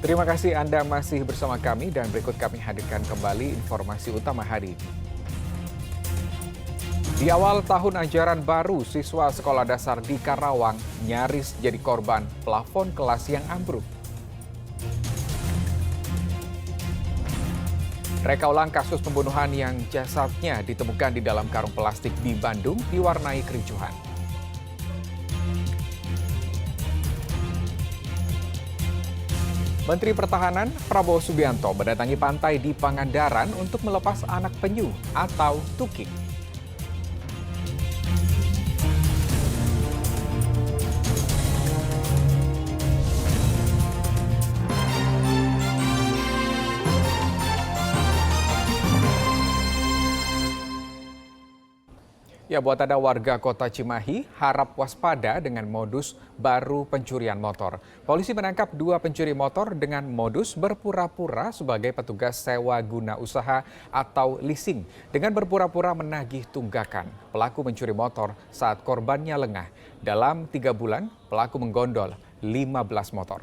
Terima kasih Anda masih bersama kami dan berikut kami hadirkan kembali informasi utama hari ini. Di awal tahun ajaran baru, siswa sekolah dasar di Karawang nyaris jadi korban plafon kelas yang ambruk. Reka ulang kasus pembunuhan yang jasadnya ditemukan di dalam karung plastik di Bandung diwarnai kericuhan. Menteri Pertahanan Prabowo Subianto mendatangi pantai di Pangandaran untuk melepas anak penyu atau tukik. Ya, buat Anda warga kota Cimahi, harap waspada dengan modus baru pencurian motor. Polisi menangkap 2 pencuri motor dengan modus berpura-pura sebagai petugas sewa guna usaha atau leasing dengan berpura-pura menagih tunggakan. Pelaku mencuri motor saat korbannya lengah. Dalam 3 bulan, pelaku menggondol 15 motor.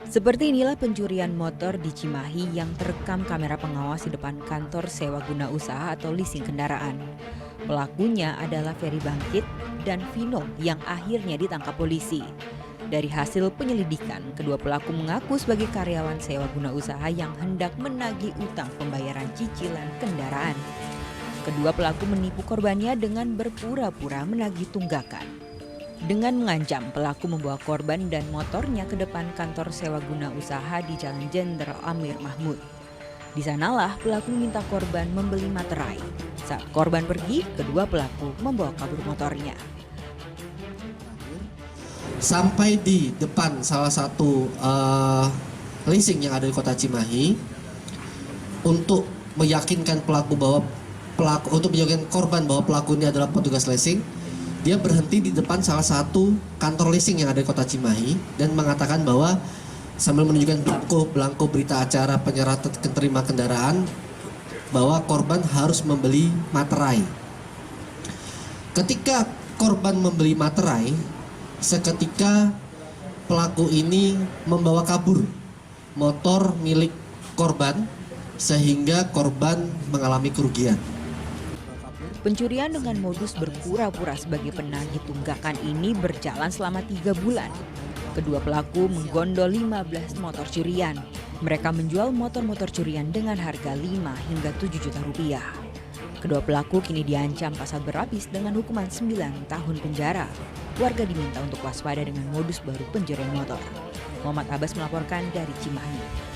Seperti inilah pencurian motor di Cimahi yang terekam kamera pengawas di depan kantor sewa guna usaha atau leasing kendaraan. Pelakunya adalah Ferry Bangkit dan Vino yang akhirnya ditangkap polisi. Dari hasil penyelidikan, kedua pelaku mengaku sebagai karyawan sewa guna usaha yang hendak menagih utang pembayaran cicilan kendaraan. Kedua pelaku menipu korbannya dengan berpura-pura menagih tunggakan. Dengan mengancam, pelaku membawa korban dan motornya ke depan kantor sewa guna usaha di Jalan Jenderal Amir Mahmud. Di sanalah pelaku meminta korban membeli materai. Saat korban pergi, kedua pelaku membawa kabur motornya. Sampai di depan salah satu leasing yang ada di kota Cimahi untuk meyakinkan korban bahwa pelaku ini adalah petugas leasing. Dia berhenti di depan salah satu kantor leasing yang ada di kota Cimahi dan mengatakan bahwa sambil menunjukkan belangko berita acara penyerahan terima kendaraan bahwa korban harus membeli materai. Ketika korban membeli materai, seketika pelaku ini membawa kabur motor milik korban sehingga korban mengalami kerugian. Pencurian dengan modus berpura-pura sebagai penagih tunggakan ini berjalan selama 3 bulan. Kedua pelaku menggondol 15 motor curian. Mereka menjual motor-motor curian dengan harga 5 hingga 7 juta rupiah. Kedua pelaku kini diancam pasal berlapis dengan hukuman 9 tahun penjara. Warga diminta untuk waspada dengan modus baru pencurian motor. Muhammad Abbas melaporkan dari Cimahi.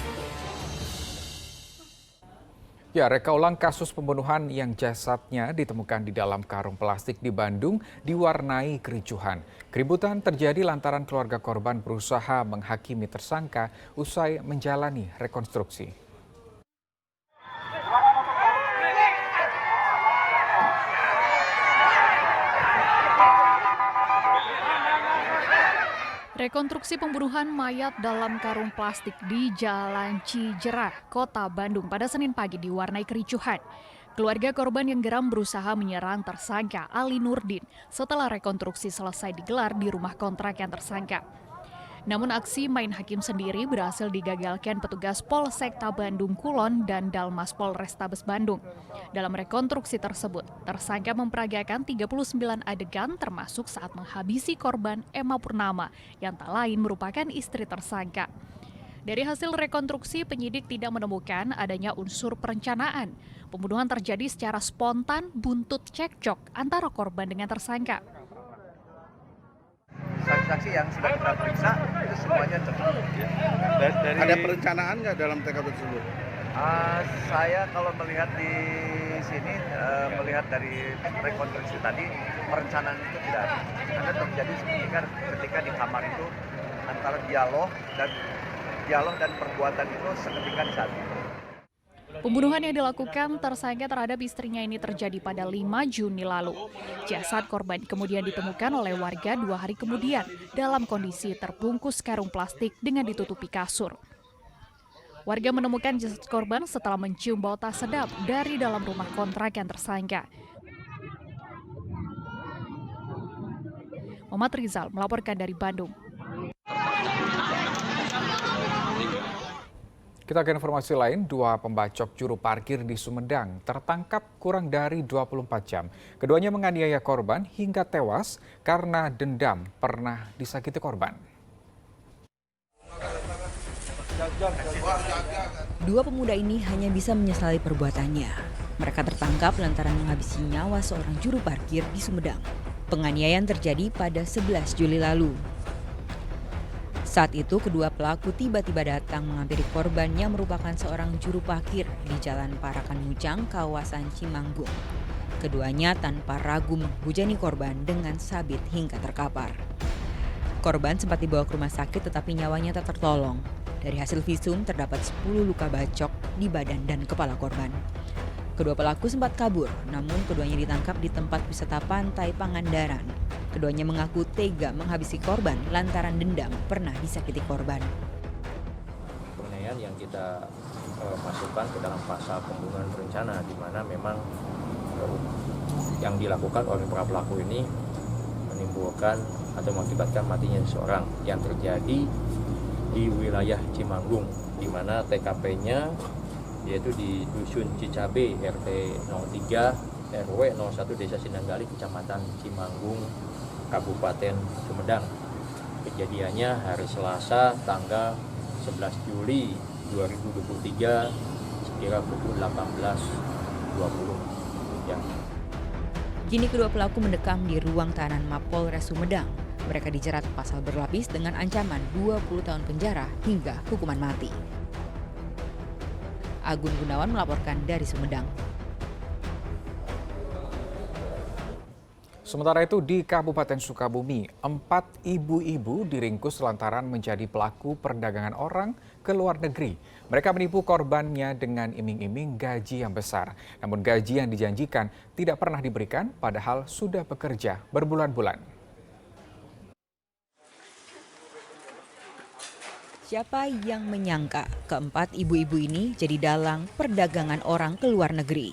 Ya, reka ulang kasus pembunuhan yang jasadnya ditemukan di dalam karung plastik di Bandung diwarnai kericuhan. Keributan terjadi lantaran keluarga korban berusaha menghakimi tersangka usai menjalani rekonstruksi. Rekonstruksi pembunuhan mayat dalam karung plastik di Jalan Cijerah, Kota Bandung pada Senin pagi diwarnai kericuhan. Keluarga korban yang geram berusaha menyerang tersangka Ali Nurdin setelah rekonstruksi selesai digelar di rumah kontrakan tersangka. Namun aksi main hakim sendiri berhasil digagalkan petugas Polsekta Bandung Kulon dan Dalmas Polrestabes Bandung. Dalam rekonstruksi tersebut, tersangka memperagakan 39 adegan termasuk saat menghabisi korban Emma Purnama yang tak lain merupakan istri tersangka. Dari hasil rekonstruksi, penyidik tidak menemukan adanya unsur perencanaan. Pembunuhan terjadi secara spontan buntut cekcok antara korban dengan tersangka. Saksi-saksi yang sudah kita periksa itu semuanya tertutup. Ada perencanaan nggak dalam TKP tersebut? Saya kalau melihat di sini, melihat dari rekonstruksi tadi, perencanaan itu tidak ada. Karena terjadi ketika di kamar itu antara dialog dan perbuatan itu seketika di saat itu. Pembunuhan yang dilakukan tersangka terhadap istrinya ini terjadi pada 5 Juni lalu. Jasad korban kemudian ditemukan oleh warga 2 hari kemudian dalam kondisi terbungkus karung plastik dengan ditutupi kasur. Warga menemukan jasad korban setelah mencium bau tak sedap dari dalam rumah kontrakan tersangka. Muhammad Rizal melaporkan dari Bandung. Kita ke informasi lain, 2 pembacok juru parkir di Sumedang tertangkap kurang dari 24 jam. Keduanya menganiaya korban hingga tewas karena dendam pernah disakiti korban. 2 pemuda ini hanya bisa menyesali perbuatannya. Mereka tertangkap lantaran menghabisi nyawa seorang juru parkir di Sumedang. Penganiayaan terjadi pada 11 Juli lalu. Saat itu, kedua pelaku tiba-tiba datang menghampiri korban yang merupakan seorang juru parkir di Jalan Parakan Mucang, kawasan Cimanggung. Keduanya tanpa ragu menghujani korban dengan sabit hingga terkapar. Korban sempat dibawa ke rumah sakit tetapi nyawanya tak tertolong. Dari hasil visum terdapat 10 luka bacok di badan dan kepala korban. Kedua pelaku sempat kabur, namun keduanya ditangkap di tempat wisata pantai Pangandaran. Keduanya mengaku tega menghabisi korban lantaran dendam pernah disakiti korban. Penganiayaan yang kita masukkan ke dalam pasal pembunuhan berencana, di mana memang yang dilakukan oleh para pelaku ini menimbulkan atau mengakibatkan matinya seseorang yang terjadi di wilayah Cimanggung, di mana TKP-nya yaitu di Dusun Cicabe, RT 03, RW 01 Desa Sinanggali, Kecamatan Cimanggung, Kabupaten Sumedang. Kejadiannya hari Selasa tanggal 11 Juli 2023 sekira pukul 18.20. Ya. Kini kedua pelaku mendekam di ruang tahanan Mapolres Sumedang. Mereka dijerat pasal berlapis dengan ancaman 20 tahun penjara hingga hukuman mati. Agun Gunawan melaporkan dari Sumedang. Sementara itu di Kabupaten Sukabumi, 4 ibu-ibu diringkus lantaran menjadi pelaku perdagangan orang ke luar negeri. Mereka menipu korbannya dengan iming-iming gaji yang besar. Namun gaji yang dijanjikan tidak pernah diberikan padahal sudah bekerja berbulan-bulan. Siapa yang menyangka keempat ibu-ibu ini jadi dalang perdagangan orang ke luar negeri.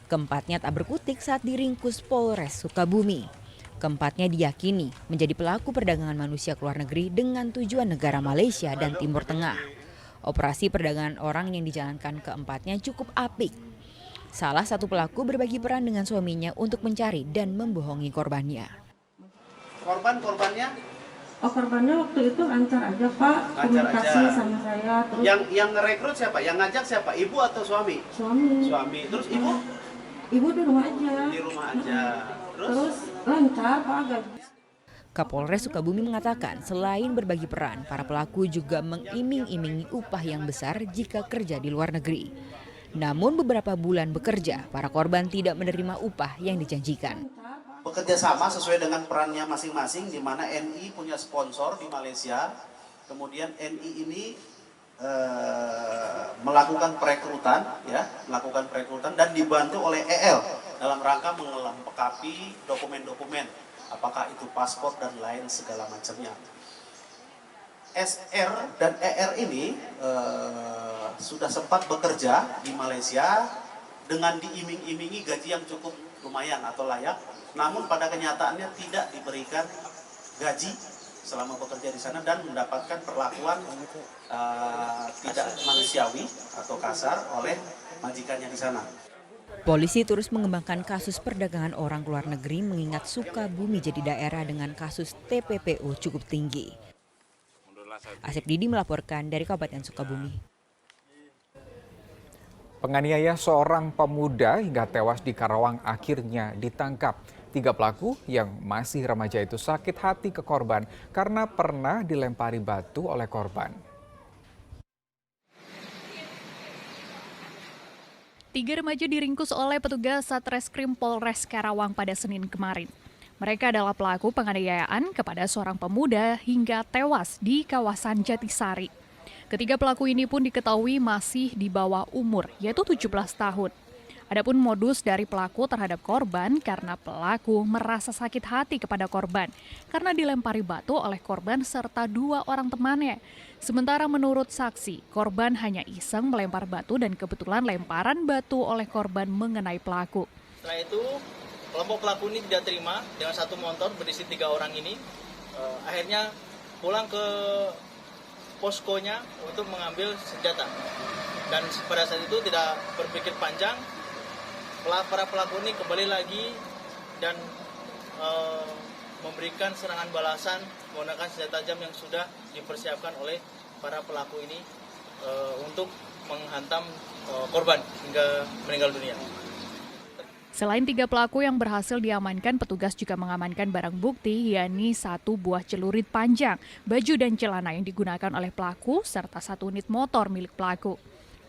Keempatnya tak berkutik saat diringkus Polres Sukabumi. Keempatnya diyakini menjadi pelaku perdagangan manusia ke luar negeri dengan tujuan negara Malaysia dan Timur Tengah. Operasi perdagangan orang yang dijalankan keempatnya cukup apik. Salah satu pelaku berbagi peran dengan suaminya untuk mencari dan membohongi korbannya. Korbannya? Oh, korbannya waktu itu lancar aja Pak, komunikasi aja. sama saya. Terus Yang ngerekrut siapa? Yang ngajak siapa? Ibu atau suami? suami. Terus ibu? Ibu di rumah aja. Di rumah aja. Terus lancar Pak, gaji. Kapolres Sukabumi mengatakan selain berbagi peran, para pelaku juga mengiming-imingi upah yang besar jika kerja di luar negeri. Namun beberapa bulan bekerja, para korban tidak menerima upah yang dijanjikan. Bekerja sama sesuai dengan perannya masing-masing, di mana NI punya sponsor di Malaysia. Kemudian NI ini melakukan perekrutan dan dibantu oleh EL dalam rangka melengkapi dokumen-dokumen, apakah itu paspor dan lain segala macamnya. SR dan ER ini sudah sempat bekerja di Malaysia dengan diiming-imingi gaji yang cukup lumayan atau layak, namun pada kenyataannya tidak diberikan gaji selama bekerja di sana dan mendapatkan perlakuan tidak manusiawi atau kasar oleh majikannya di sana. Polisi terus mengembangkan kasus perdagangan orang ke luar negeri mengingat Sukabumi jadi daerah dengan kasus TPPO cukup tinggi. Asep Didi melaporkan dari Kabupaten Sukabumi. Penganiaya seorang pemuda hingga tewas di Karawang akhirnya ditangkap. 3 pelaku yang masih remaja itu sakit hati ke korban karena pernah dilempari batu oleh korban. 3 remaja diringkus oleh petugas Satreskrim Polres Karawang pada Senin kemarin. Mereka adalah pelaku penganiayaan kepada seorang pemuda hingga tewas di kawasan Jatisari. Ketiga pelaku ini pun diketahui masih di bawah umur, yaitu 17 tahun. Adapun modus dari pelaku terhadap korban karena pelaku merasa sakit hati kepada korban karena dilempari batu oleh korban serta 2 orang temannya. Sementara menurut saksi, korban hanya iseng melempar batu dan kebetulan lemparan batu oleh korban mengenai pelaku. Setelah itu Kelompok pelaku ini tidak terima dengan satu motor berisi 3 orang ini. Akhirnya pulang ke poskonya untuk mengambil senjata. Dan pada saat itu tidak berpikir panjang, para pelaku ini kembali lagi dan memberikan serangan balasan menggunakan senjata tajam yang sudah dipersiapkan oleh para pelaku ini untuk menghantam korban hingga meninggal dunia. Selain 3 pelaku yang berhasil diamankan, petugas juga mengamankan barang bukti, yakni 1 buah celurit panjang, baju dan celana yang digunakan oleh pelaku, serta 1 unit motor milik pelaku.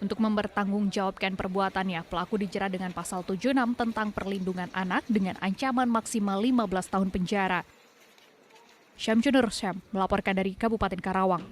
Untuk mempertanggungjawabkan perbuatannya, pelaku dijerat dengan pasal 76 tentang perlindungan anak dengan ancaman maksimal 15 tahun penjara. Syamsunnur Syam melaporkan dari Kabupaten Karawang.